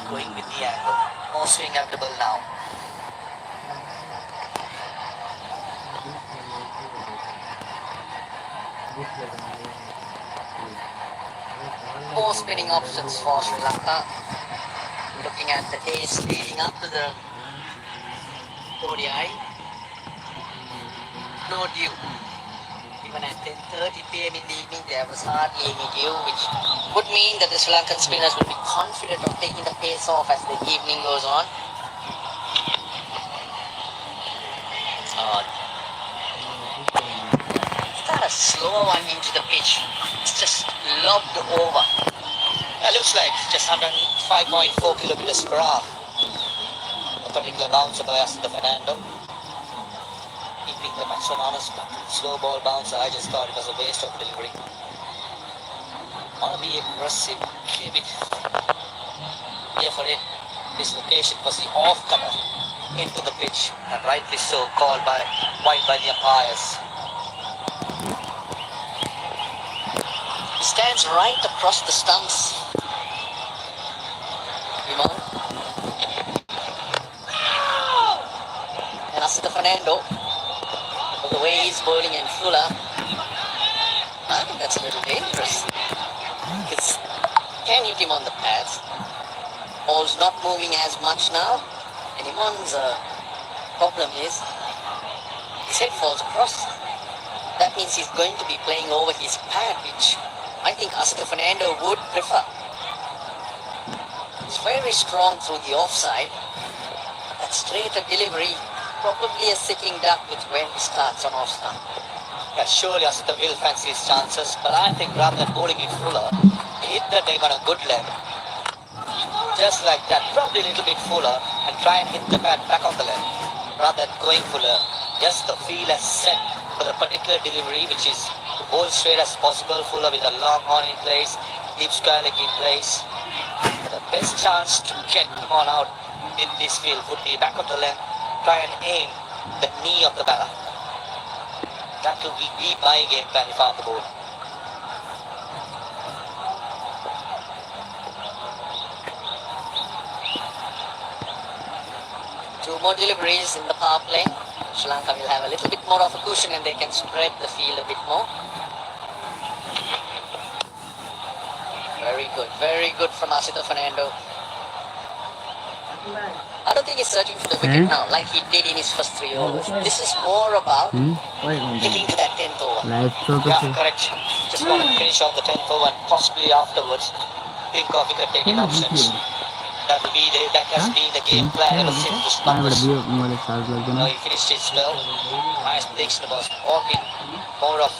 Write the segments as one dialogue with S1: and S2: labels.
S1: going with the angle. More swing at the ball now. More spinning options for Sri Lanka. Looking at the days leading up to the ODI. No dew. Even at 10:30 p.m. in the evening, there was hardly any dew, which would mean that the Sri Lankan spinners will be confident of taking the pace off as the evening goes on. It's a slow one into the pitch. It's just lobbed over. It looks like just 105.4 kilometers per hour. A particular bouncer by Asita Fernando. Keeping the match on honest, slow ball bouncer. I just thought it was a waste of delivery. Want to be aggressive, keep it. Yeah, for it. This location was the off-comer into the pitch, and rightly so, called by wide by the umpires. He stands right across the stumps. And Asita Fernando, the way he's bowling in fuller, I think that's a little dangerous. Because can hit him on the pads. Ball's not moving as much now. And Iman's problem is his head falls across. That means he's going to be playing over his pad, which I think Asita Fernando would prefer. It's very strong through the offside. That straighter delivery, probably a sitting duck with when he starts on off stump. Yeah, surely Asita will fancy his chances, but I think rather than bowling it fuller, he hit the time on a good leg. Just like that, probably a little bit fuller, and try and hit the pad back on the leg. Rather than going fuller, just the feel as set for the particular delivery, which is to bowl straight as possible, fuller with a long on in place, deep square leg in place. The best chance to get him on out in this field would be back of the leg, try and aim the knee of the batter. That will be my game plan if I'm the ball. Two more deliveries in the power play. Sri Lanka will have a little bit more of a cushion and they can spread the field a bit more. Very good from Asita Fernando. I don't think he's searching for the wicket now like he did in his first 3 overs. This is more about getting to that 10th over. Yeah, correct. Just want to finish off the 10th over and possibly afterwards think of wicket-taking options. That has been the game plan ever since the start. He finished his spell. Nice prediction was all been more of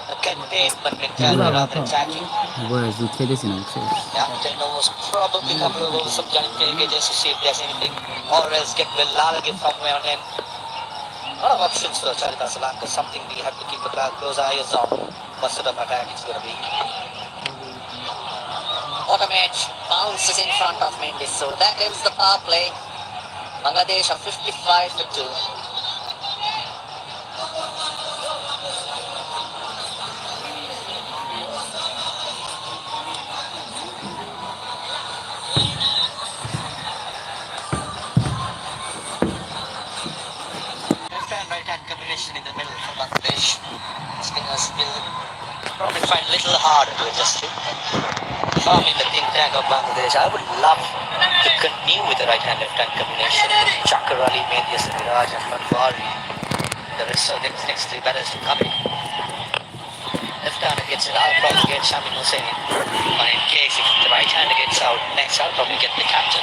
S1: a containment mentality rather than attacking. Yeah, 10 overs, probably a couple of overs of Johnny Taylor just to see if there's anything, or else get well large from where on him. A lot of options for Charita Sri Lanka, something we have to keep a close eyes on. What sort of attack it's going to be. Automate bounces in front of Mendes, so that ends the power play. Bangladesh are 55 for 2. Left-hand, right-hand combination in the middle for Bangladesh. Spinners will probably find a little harder to adjust to. If I'm in the think tank of Bangladesh, I would love to continue with the right-hand, left-hand combination. Chakar Ali, Medias, Miraj, and Patwari. The rest of the next 3 batters to come in. Left-hander gets it, I'll probably get Shamin Hussain. Or in case if the right-hander gets out next, I'll probably get the captain.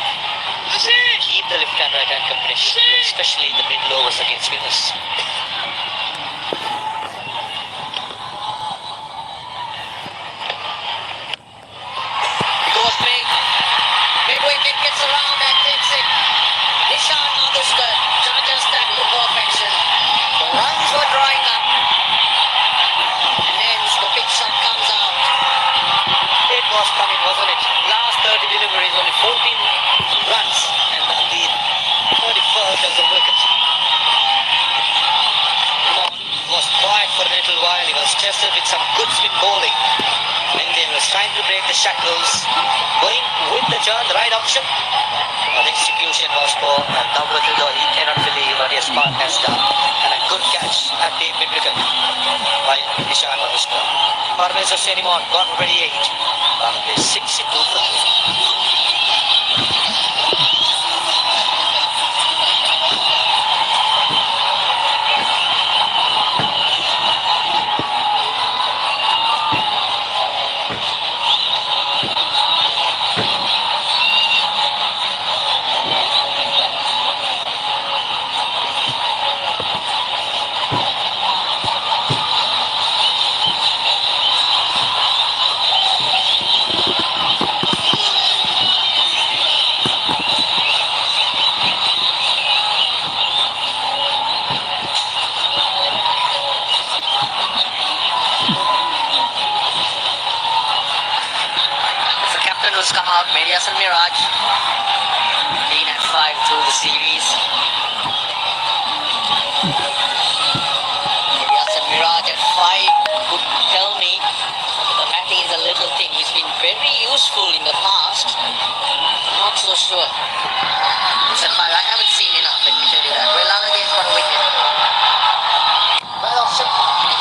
S1: Keep the left-hand, right-hand combination, especially in the middle overs against spinners. Deliveries, only 14 runs, and on the 31st as a wicket. Was quiet for a little while. He was tested with some good spin bowling. Indian was trying to break the shackles, going with the right option. execution was poor, and Navratilo, he cannot believe what his partner has done. And a good catch at the mid-wicket by Nishan Manushka. Parvez Hossain Imam got ready 8. Bangladesh 62 for 3. Who's come out, Medias and Miraj, lean at 5 through the series. Medias and Miraj at 5 could tell me the batting is a little thing. He's been very useful in the past. Not so sure. It's at 5. I haven't seen enough, let me tell you that. Well, Lala's got a wicket. Well, option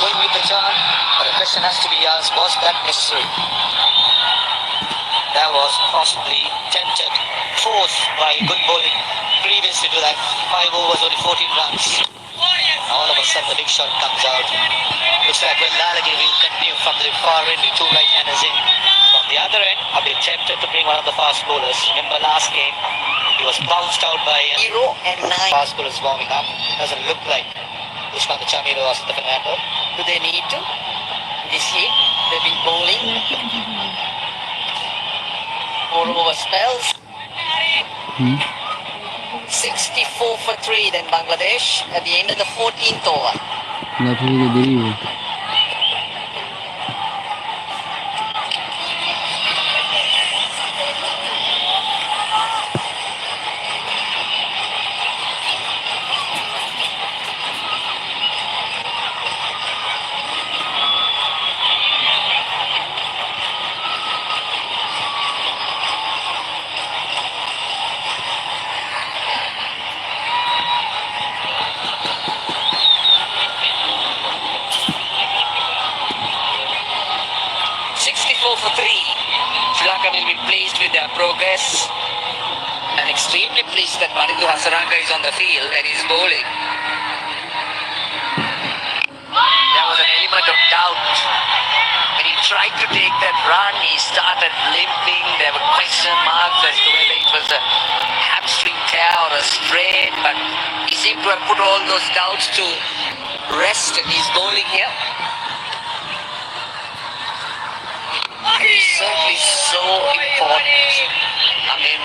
S1: going with the turn, but the question has to be asked, was that necessary? That was possibly tempted, forced by good bowling previously to that. 5 overs, only 14 runs. All of a sudden the big shot comes out. Looks like Lalagi will continue from the far end with 2 right-handers in. From the other end, I've been tempted to bring one of the fast bowlers. Remember last game, he was bounced out by 0 and 9. Fast bowlers warming up. Doesn't look like Usman Chamiro or Sita Fernando. Do they need to? This heat, they've been bowling. 4 over spells. 64 for 3 then Bangladesh at the end of the 14th over.
S2: Na
S1: 64 for 3. Sri Lanka will be pleased with their progress and extremely pleased that Madhu Hasaranga is on the field and is bowling. There was an element of doubt. When he tried to take that run, he started limping. There were question marks as to whether it was a hamstring tear or a sprain, but he seemed to have put all those doubts to rest and he's bowling here. It's certainly so important. I mean,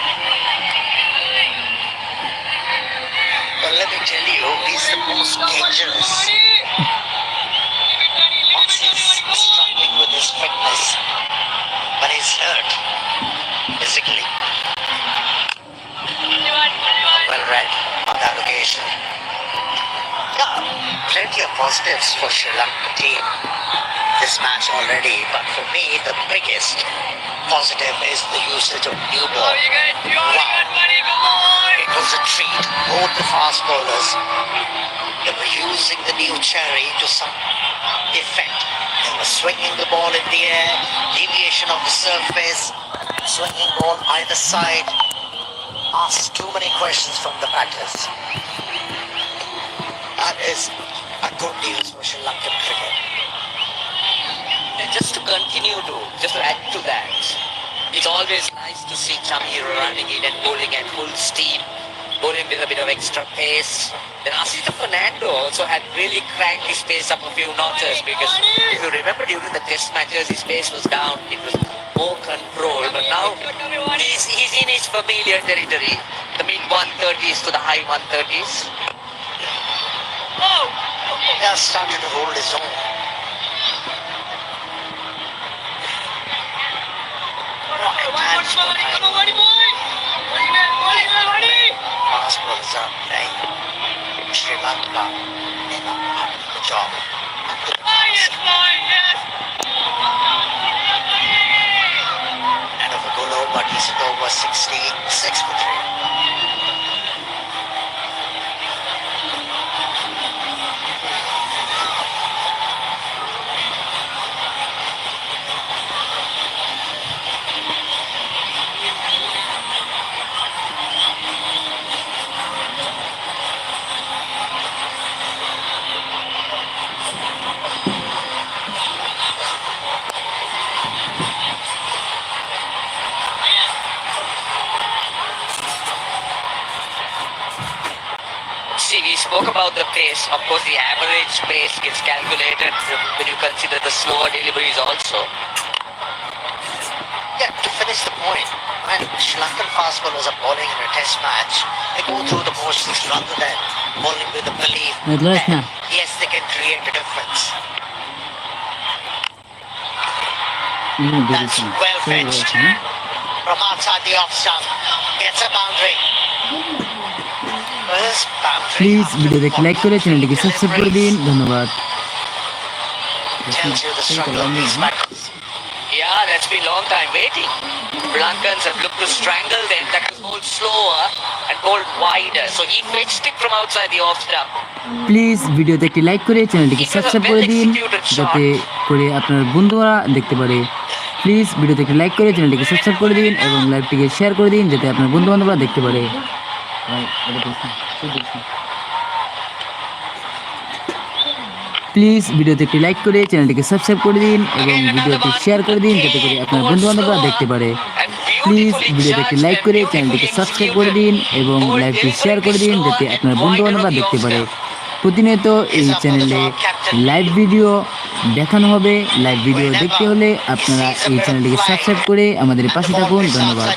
S1: but let me tell you, he's the most dangerous. Once he's struggling with his fitness, but he's hurt physically. Well read on that occasion. Yeah, plenty of positives for Sri Lanka team this match already, but for me the biggest positive is the usage of new ball. Wow, it was a treat. Both the fast bowlers, they were using the new cherry to some effect. They were swinging the ball in the air, deviation of the surface, swinging ball either side. Asked too many questions from the batters. That is a good news for Sri Lankan cricket. And just to add to that, it's always nice to see Chamiro running in and bowling at full steam, bowling with a bit of extra pace. Then Asita Fernando also had really cranked his pace up a few notches, because if you remember during the test matches his pace was down, it was more control, but now he's in his familiar territory, the mid 130s to the high 130s. He has started to hold his own. Fast bowlers are playing. Sri Lanka, they know how to do the job. And of a goal over, decent over 66 for 3. spoke about the pace. Of course, the average pace gets calculated when you consider the slower deliveries also. Yeah, to finish the point, when Sri Lankan fast bowlers are bowling in a test match, they go through the motions rather than bowling with the belief that, yes, they can create a difference. That's well pitched. From outside the off stump, gets a boundary.
S2: Please ভিডিওতে like করে চ্যানেলটিকে subscribe করে দিন ধন্যবাদ
S1: Tells you the struggle of these battles. Yeah, that's been long time waiting. Sri Lankans have looked to strangle them. That was bowled slower and bowled wider. So he pitched it from outside the off stump.
S2: Please ভিডিওতে একটি like করে চ্যানেলটিকে subscribe করে দিন যাতে করে আপনার বন্ধুরা দেখতে পারে প্লিজ ভিডিওতে একটি লাইক করে চ্যানেলটিকে সাবস্ক্রাইব করে দিন এবং লাইভটিকে শেয়ার করে দিন যাতে আপনার বন্ধু বান্ধবরা দেখতে পারে প্লিজ ভিডিওতে একটি লাইক করে চ্যানেলটিকে সাবস্ক্রাইব করে দিন এবং ভিডিওটি শেয়ার করে দিন যাতে করে আপনার বন্ধু বান্ধবরা দেখতে পারে প্লিজ ভিডিওতে একটি লাইক করে চ্যানেলটিকে সাবস্ক্রাইব করে দিন এবং লাইভটি শেয়ার করে দিন যাতে আপনার বন্ধু বান্ধবরা দেখতে পারে প্রতিনিয়ত এই চ্যানেলে লাইভ ভিডিও দেখানো হবে লাইভ ভিডিও দেখতে হলে আপনারা এই চ্যানেলটিকে সাবস্ক্রাইব করে আমাদের পাশে থাকুন ধন্যবাদ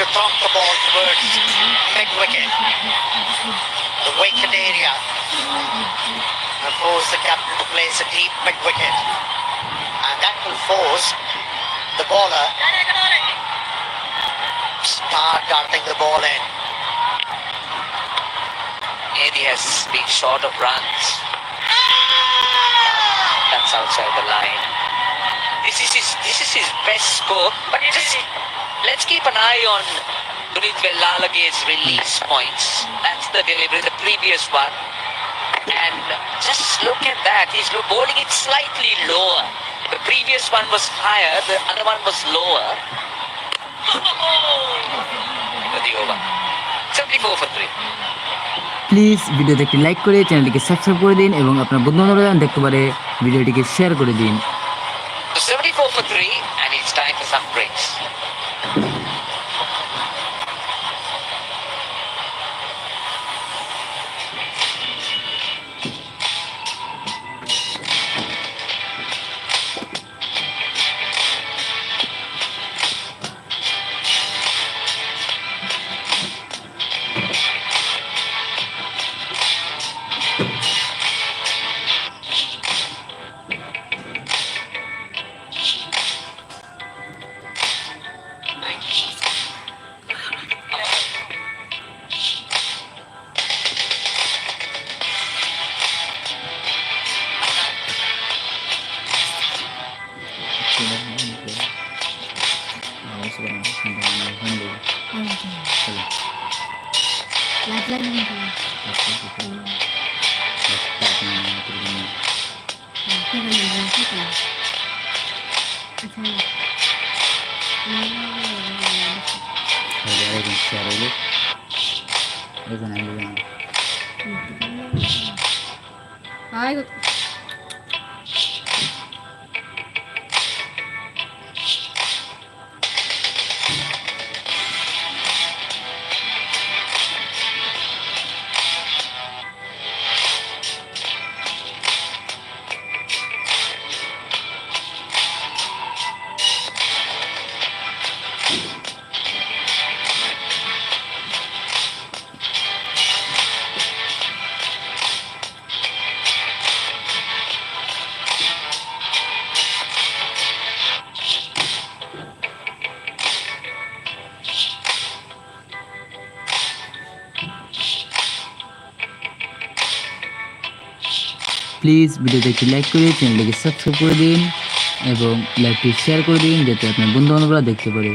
S1: To throw the ball towards mid-wicket, the wicket area, and force the captain to place a deep mid-wicket, and that will force the bowler start darting the ball in. Edi has been short of runs. That's outside the line. This is his best score, but just let's keep an eye on Dunit Vellalaga's release points. That's the delivery, the previous one. And just look at that. He's bowling it slightly lower. The previous one was higher, the other one was lower. The over. 74 for 3.
S2: Please ভিডিওতে একটি like করে চ্যানেলটিকে subscribe করে দিন এবং আপনার বন্ধুবান্ধবরা দেখতে পারে ভিডিওটিকে শেয়ার করে দিন
S1: 74 for 3 and it's time for some breaks.
S2: Please ভিডিওতে একটি লাইক করে চ্যানেলটিকে সাবস্ক্রাইব করে দিন এবং লাইভটি শেয়ার করে দিন যাতে আপনার বন্ধু বান্ধবরা দেখতে পারে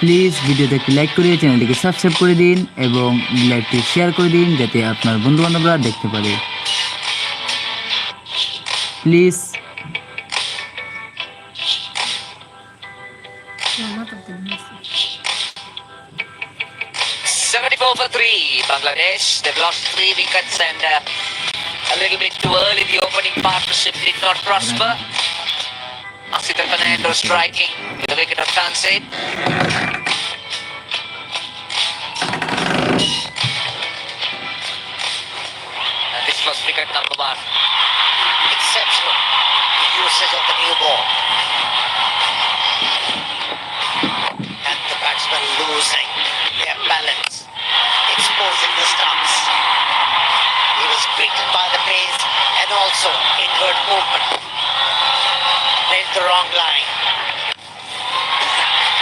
S2: প্লিজ ভিডিওতে একটি লাইক করে চ্যানেলটিকে সাবস্ক্রাইব করে দিন এবং লাইভটি শেয়ার করে দিন যাতে আপনার বন্ধু বান্ধবরা দেখতে পারে please
S1: 24 for 3. Bangladesh, they've lost 3 wickets and a little bit too early. The opening partnership did not prosper. Asita Fernando striking with a wicket of Tansey. And this was wicket number 1. Exceptional usage of the new ball. And the batsmen losing their balance, exposing the stumps. He was greeted by the pace and also inward movement. Played the wrong line.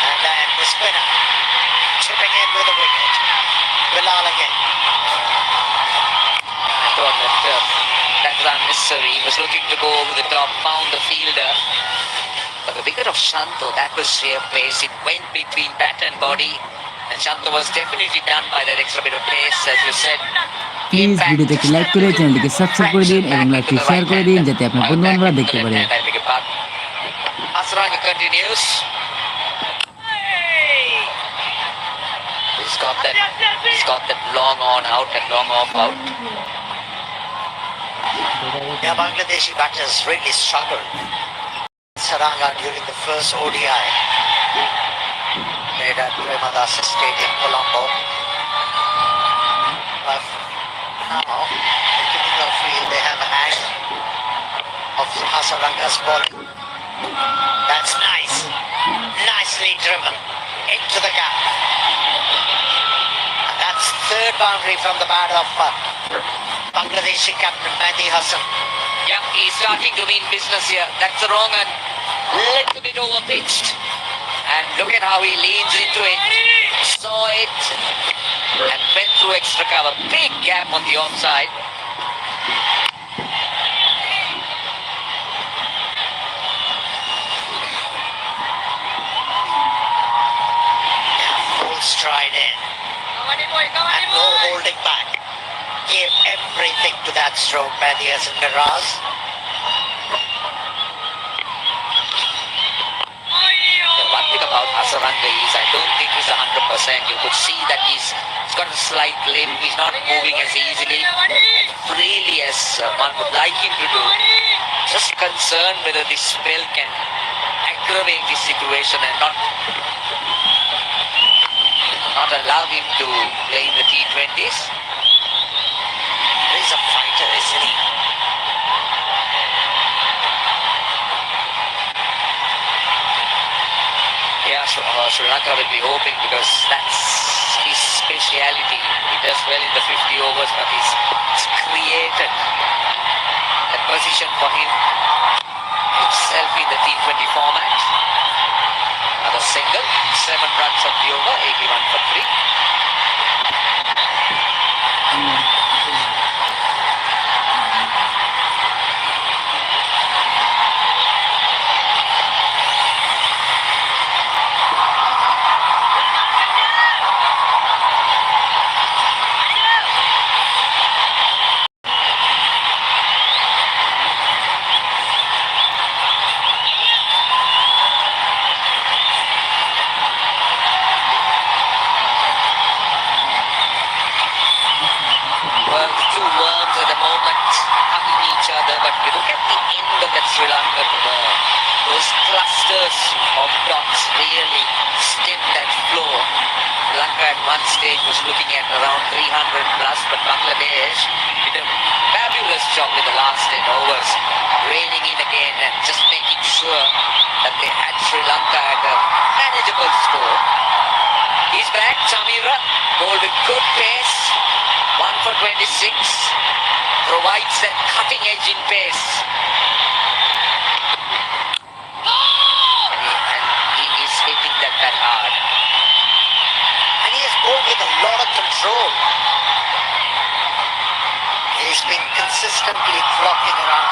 S1: And then the spinner chipping in with a wicket. Bilal again. I thought that was unnecessary. He was looking to go over the top, found the fielder. But the wicket of Shanto, that was sheer pace. It went between bat and body. And Shanto was definitely done by that extra bit of pace, as you said.
S2: Please ভিডিওতে একটি like করে চ্যানেলটিকে subscribe করে দিন এবং লাইভটি share করে দিন যাতে আপনার বন্ধু-বান্ধবরা দেখতে পারে।
S1: Asranga continues. He's got that long on out and long off out. Yeah, Bangladeshi batters really struggled. Saranga during the first ODI played at Premadasa Stadium, Colombo. But now, beginning of field, they have an angle of Hasaranga's bowling. That's nice. Nicely driven into the gap. And that's third boundary from the bat of Bangladeshi captain Mehdi Hassan. Yeah, he's starting to mean business here. That's the wrong and little bit overpitched. And look at how he leans into it. Saw it and went through extra cover. Big gap on the offside. Full stride in. And no holding back. Gave everything to that stroke by the Hassan Miraz. One thing about Hasaranga is I don't think he's 100%. You could see that he's got a slight limp. He's not moving as easily and freely as one would like him to do. Just concerned whether this spell can aggravate this situation and not allow him to play in the T20s. He's a fighter, isn't he? Yeah, Sri Lanka will be hoping because that's his speciality. He does well in the 50 overs, but he's created a position for himself in the T20 format. Another single, 7 runs of the over, 81 for 3. Sri Lanka, those clusters of dots really stemmed that flow. Sri Lanka at one stage was looking at around 300 plus, but Bangladesh did a fabulous job with the last 10 overs, reining in again and just making sure that they had Sri Lanka at a manageable score. He's back, Samira, bowled with good pace, 1 for 26, provides that cutting edge in pace. Hitting that hard. And he has bowled with a lot of control. He's been consistently clocking around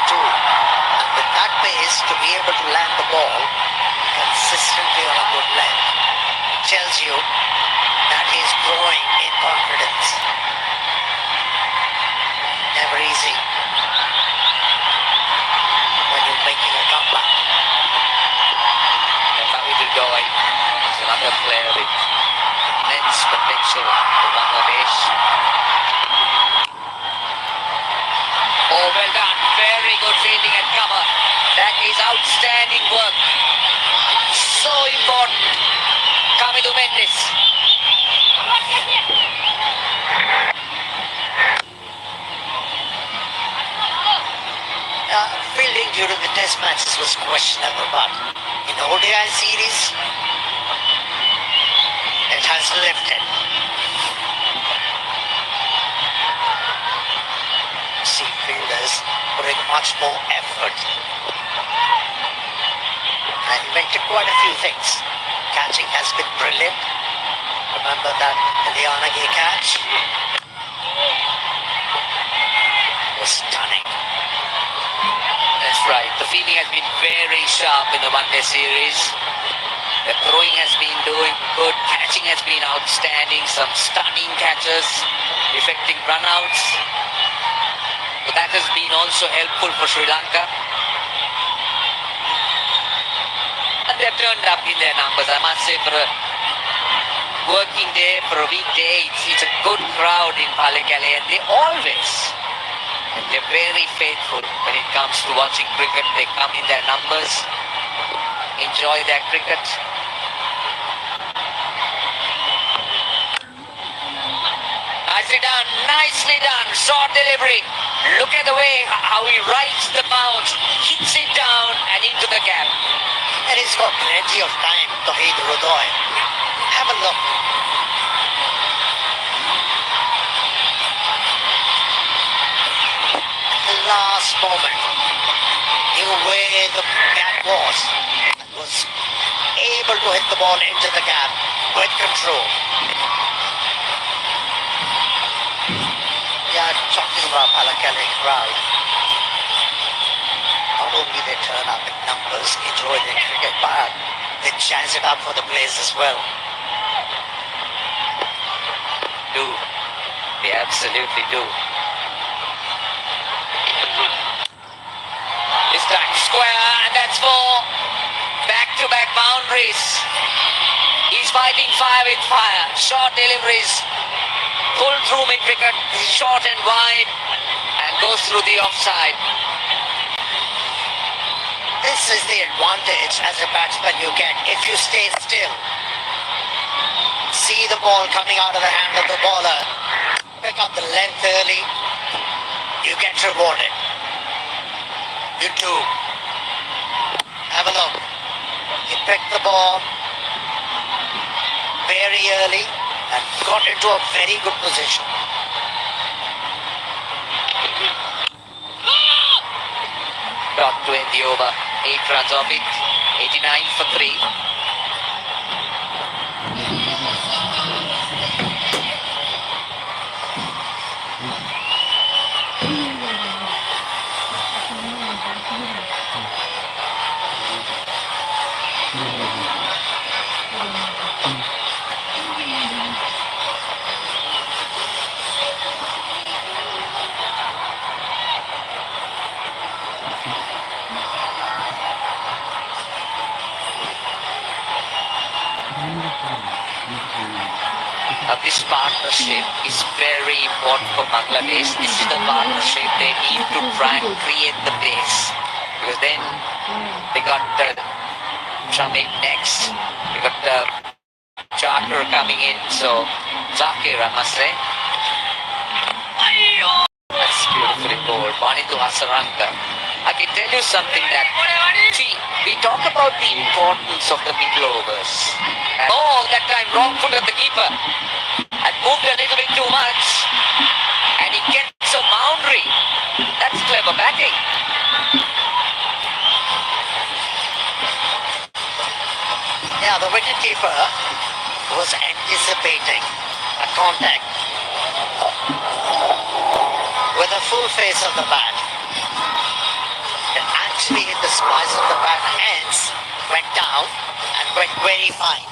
S1: 142. And with that pace, to be able to land the ball consistently on a good length tells you that he's growing in confidence. Never easy when you're making a comeback. Joy is another player with immense potential. decisive for Bangladesh. Oh, well done. Very good fielding and cover. That is outstanding work. So important. Kamidu Mendes. Fielding during the test matches was questionable, but in ODI series, it has lifted. See fielders putting much more effort. And invented quite a few things. Catching has been brilliant. Remember that Lianagi catch? It was stunning. That's right. The fielding has been very sharp in the one-day series. The throwing has been doing good. Catching has been outstanding. Some stunning catches, effecting runouts. So that has been also helpful for Sri Lanka. And they've turned up in their numbers. I must say, for a working day, for a weekday, it's a good crowd in Pallekele, and they always. And they're very faithful when it comes to watching cricket. They come in their numbers, enjoy their cricket. Nicely done, nicely done. Short delivery. Look at the way how he rides the bounce, hits it down and into the gap. And he's got plenty of time to hit Rudoy. Have a look. Last moment, knew where the gap was able to hit the ball into the gap with control. Yeah, talking about Pallekele crowd. Not only they turn up in numbers, enjoy their cricket, but they jazz it up for the players as well. Do. They absolutely do. This time square, and that's four. Back-to-back boundaries. He's fighting fire with fire. Short deliveries. Pull through mid-wicket, short and wide, and goes through the offside. This is the advantage as a batsman you get if you stay still. See the ball coming out of the hand of the bowler. Pick up the length early. You get rewarded. You do. Have a look. He picked the ball very early and got into a very good position. Dot to end the over. 8 runs off it. 89 for 3. This partnership is very important for Bangladesh. This is the partnership they need to try and create the base. Because then they got Shamik next. They got Charter coming in. So Zakir, I must say. That's beautifully bowled. Banitu Hasaranga. I can tell you something that, see, we talk about the importance of the middle overs. And that time wrong foot of the keeper. Had moved a little bit too much. And he gets a boundary. That's clever batting. Yeah, the wicketkeeper was anticipating a contact with the full face of the bat. It actually hit the splice of the bat ends, went down and went very fine.